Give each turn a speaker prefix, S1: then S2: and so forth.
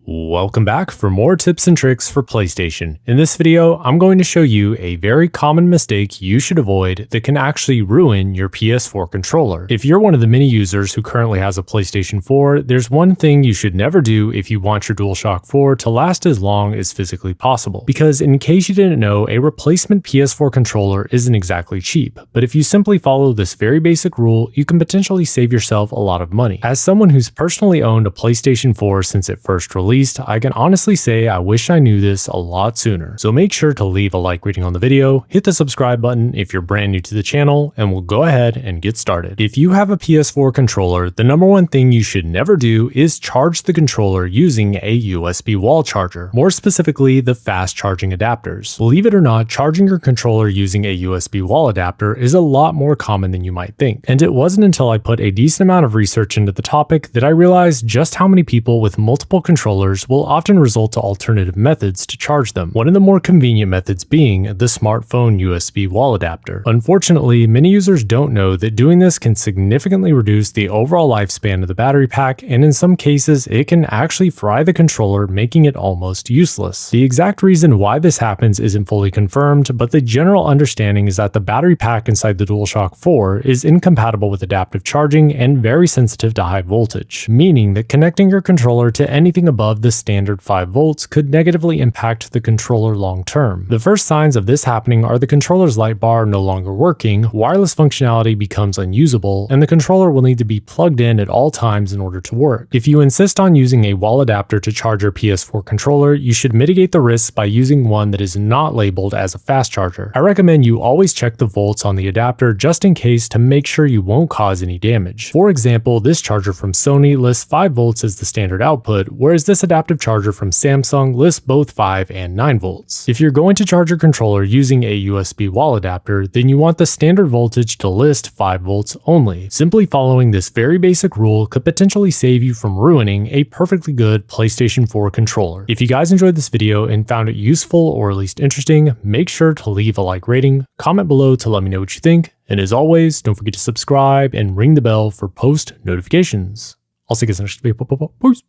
S1: Welcome back for more tips and tricks for PlayStation. In this video, I'm going to show you a very common mistake you should avoid that can actually ruin your PS4 controller. If you're one of the many users who currently has a PlayStation 4, there's one thing you should never do if you want your DualShock 4 to last as long as physically possible. Because in case you didn't know, a replacement PS4 controller isn't exactly cheap, but if you simply follow this very basic rule, you can potentially save yourself a lot of money. As someone who's personally owned a PlayStation 4 since it first released, I can honestly say I wish I knew this a lot sooner. So make sure to leave a like rating on the video, hit the subscribe button if you're brand new to the channel, and we'll go ahead and get started. If you have a PS4 controller, the number one thing you should never do is charge the controller using a USB wall charger, more specifically the fast charging adapters. Believe it or not, charging your controller using a USB wall adapter is a lot more common than you might think. And it wasn't until I put a decent amount of research into the topic that I realized just how many people with multiple controllers will often resort to alternative methods to charge them, one of the more convenient methods being the smartphone USB wall adapter. Unfortunately, many users don't know that doing this can significantly reduce the overall lifespan of the battery pack, and in some cases, it can actually fry the controller, making it almost useless. The exact reason why this happens isn't fully confirmed, but the general understanding is that the battery pack inside the DualShock 4 is incompatible with adaptive charging and very sensitive to high voltage, meaning that connecting your controller to anything above the standard 5 volts could negatively impact the controller long term. The first signs of this happening are the controller's light bar no longer working, wireless functionality becomes unusable, and the controller will need to be plugged in at all times in order to work. If you insist on using a wall adapter to charge your PS4 controller, you should mitigate the risks by using one that is not labeled as a fast charger. I recommend you always check the volts on the adapter just in case to make sure you won't cause any damage. For example, this charger from Sony lists 5 volts as the standard output, whereas this adaptive charger from Samsung lists both 5 and 9 volts. If you're going to charge your controller using a USB wall adapter, then you want the standard voltage to list 5 volts only. Simply following this very basic rule could potentially save you from ruining a perfectly good PlayStation 4 controller. If you guys enjoyed this video and found it useful or at least interesting, make sure to leave a like rating, comment below to let me know what you think, and as always, don't forget to subscribe and ring the bell for post notifications. I'll see you guys in the next video. Peace.